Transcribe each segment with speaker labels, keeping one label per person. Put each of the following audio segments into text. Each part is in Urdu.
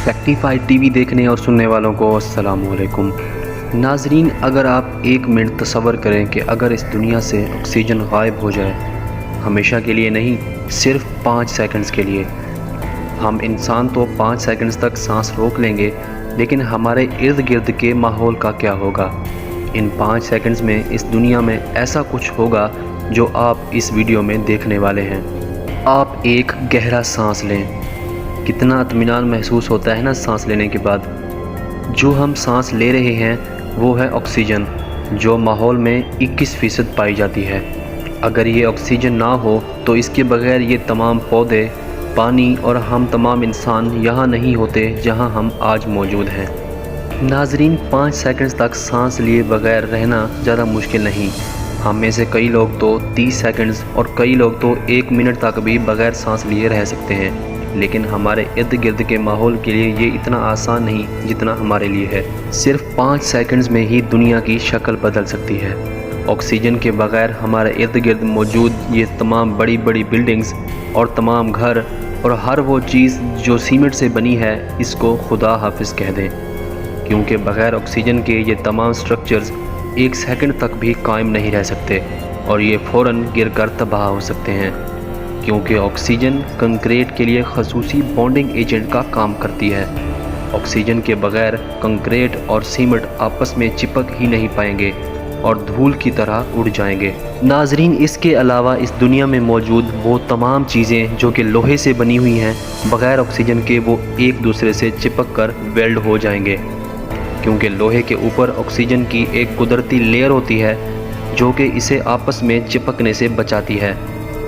Speaker 1: فیکٹیفائی ٹی وی دیکھنے اور سننے والوں کو السلام علیکم ناظرین۔ اگر آپ ایک منٹ تصور کریں کہ اگر اس دنیا سے آکسیجن غائب ہو جائے، ہمیشہ کے لیے نہیں، صرف 5 سیکنڈز کے لیے، ہم انسان تو 5 سیکنڈز تک سانس روک لیں گے، لیکن ہمارے ارد گرد کے ماحول کا کیا ہوگا؟ ان 5 سیکنڈز میں اس دنیا میں ایسا کچھ ہوگا جو آپ اس ویڈیو میں دیکھنے والے ہیں۔ آپ ایک گہرا سانس لیں، کتنا اطمینان محسوس ہوتا ہے نا سانس لینے کے بعد۔ جو ہم سانس لے رہے ہیں وہ ہے آکسیجن، جو ماحول میں 21% پائی جاتی ہے۔ اگر یہ آکسیجن نہ ہو تو اس کے بغیر یہ تمام پودے، پانی اور ہم تمام انسان یہاں نہیں ہوتے جہاں ہم آج موجود ہیں۔ ناظرین، 5 سیکنڈز تک سانس لیے بغیر رہنا زیادہ مشکل نہیں۔ ہم میں سے کئی لوگ تو 30 سیکنڈز اور کئی لوگ تو 1 منٹ تک بھی بغیر سانس لیے رہ سکتے ہیں، لیکن ہمارے ارد گرد کے ماحول کے لیے یہ اتنا آسان نہیں جتنا ہمارے لیے ہے۔ صرف 5 سیکنڈز میں ہی دنیا کی شکل بدل سکتی ہے۔ آکسیجن کے بغیر ہمارے ارد گرد موجود یہ تمام بڑی بڑی بلڈنگز اور تمام گھر اور ہر وہ چیز جو سیمنٹ سے بنی ہے، اس کو خدا حافظ کہہ دیں، کیونکہ بغیر آکسیجن کے یہ تمام سٹرکچرز 1 سیکنڈ تک بھی قائم نہیں رہ سکتے اور یہ فوراً گر کر تباہ ہو سکتے ہیں، کیونکہ آکسیجن کنکریٹ کے لیے خصوصی بانڈنگ ایجنٹ کا کام کرتی ہے۔ آکسیجن کے بغیر کنکریٹ اور سیمنٹ آپس میں چپک ہی نہیں پائیں گے اور دھول کی طرح اڑ جائیں گے۔ ناظرین، اس کے علاوہ اس دنیا میں موجود وہ تمام چیزیں جو کہ لوہے سے بنی ہوئی ہیں، بغیر آکسیجن کے وہ ایک دوسرے سے چپک کر ویلڈ ہو جائیں گے، کیونکہ لوہے کے اوپر آکسیجن کی ایک قدرتی لیئر ہوتی ہے جو کہ اسے آپس میں چپکنے سے بچاتی ہے۔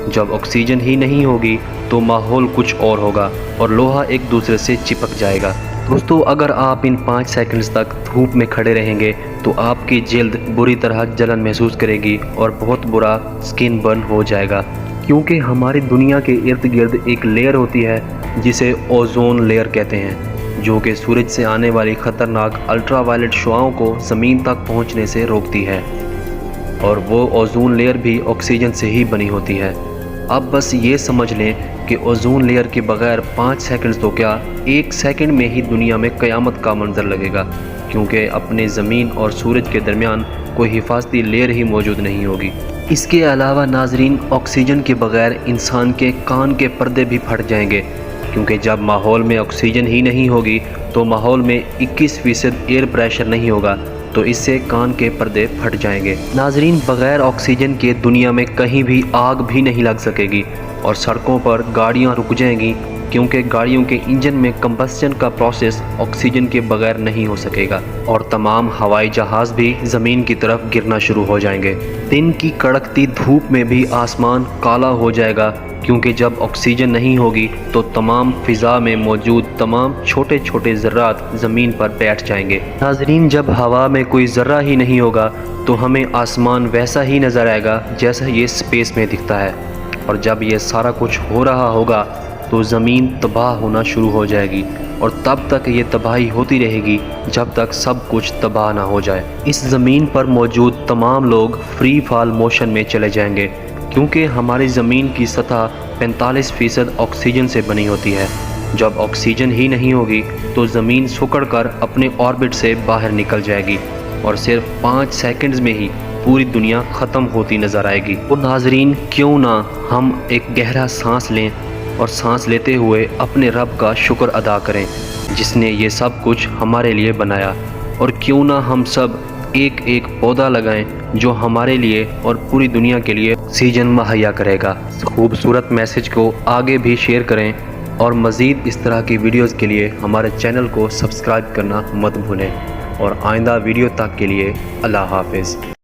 Speaker 1: جب آکسیجن ہی نہیں ہوگی تو ماحول کچھ اور ہوگا اور لوہا ایک دوسرے سے چپک جائے گا۔ دوستو، اگر آپ ان 5 سیکنڈز تک دھوپ میں کھڑے رہیں گے تو آپ کی جلد بری طرح جلن محسوس کرے گی اور بہت برا سکن برن ہو جائے گا، کیونکہ ہماری دنیا کے ارد گرد ایک لیئر ہوتی ہے جسے اوزون لیئر کہتے ہیں، جو کہ سورج سے آنے والی خطرناک الٹرا وائلٹ شعاؤں کو زمین تک پہنچنے سے روکتی ہے، اور وہ اوزون لیئر بھی آکسیجن سے ہی بنی ہوتی ہے۔ اب بس یہ سمجھ لیں کہ اوزون لیئر کے بغیر 5 سیکنڈز تو کیا، 1 سیکنڈ میں ہی دنیا میں قیامت کا منظر لگے گا، کیونکہ اپنے زمین اور سورج کے درمیان کوئی حفاظتی لیئر ہی موجود نہیں ہوگی۔ اس کے علاوہ ناظرین، آکسیجن کے بغیر انسان کے کان کے پردے بھی پھٹ جائیں گے، کیونکہ جب ماحول میں آکسیجن ہی نہیں ہوگی تو ماحول میں 21% ایئر پریشر نہیں ہوگا، تو اس سے کان کے پردے پھٹ جائیں گے۔ ناظرین، بغیر آکسیجن کے دنیا میں کہیں بھی آگ بھی نہیں لگ سکے گی اور سڑکوں پر گاڑیاں رک جائیں گی، کیونکہ گاڑیوں کے انجن میں کمبسچن کا پروسیس آکسیجن کے بغیر نہیں ہو سکے گا، اور تمام ہوائی جہاز بھی زمین کی طرف گرنا شروع ہو جائیں گے۔ دن کی کڑکتی دھوپ میں بھی آسمان کالا ہو جائے گا، کیونکہ جب آکسیجن نہیں ہوگی تو تمام فضا میں موجود تمام چھوٹے چھوٹے ذرات زمین پر بیٹھ جائیں گے۔ ناظرین، جب ہوا میں کوئی ذرہ ہی نہیں ہوگا تو ہمیں آسمان ویسا ہی نظر آئے گا جیسا یہ اسپیس میں دکھتا ہے، اور جب یہ سارا کچھ ہو رہا ہوگا تو زمین تباہ ہونا شروع ہو جائے گی، اور تب تک یہ تباہی ہوتی رہے گی جب تک سب کچھ تباہ نہ ہو جائے۔ اس زمین پر موجود تمام لوگ فری فال موشن میں چلے جائیں گے، کیونکہ ہماری زمین کی سطح 45% آکسیجن سے بنی ہوتی ہے۔ جب آکسیجن ہی نہیں ہوگی تو زمین سکڑ کر اپنے آربٹ سے باہر نکل جائے گی، اور صرف 5 سیکنڈز میں ہی پوری دنیا ختم ہوتی نظر آئے گی۔ تو ناظرین، کیوں نہ ہم ایک گہرا سانس لیں اور سانس لیتے ہوئے اپنے رب کا شکر ادا کریں جس نے یہ سب کچھ ہمارے لیے بنایا، اور کیوں نہ ہم سب ایک ایک پودا لگائیں جو ہمارے لیے اور پوری دنیا کے لیے آکسیجن مہیا کرے گا۔ اس خوبصورت میسج کو آگے بھی شیئر کریں، اور مزید اس طرح کی ویڈیوز کے لیے ہمارے چینل کو سبسکرائب کرنا مت بھولیں، اور آئندہ ویڈیو تک کے لیے اللہ حافظ۔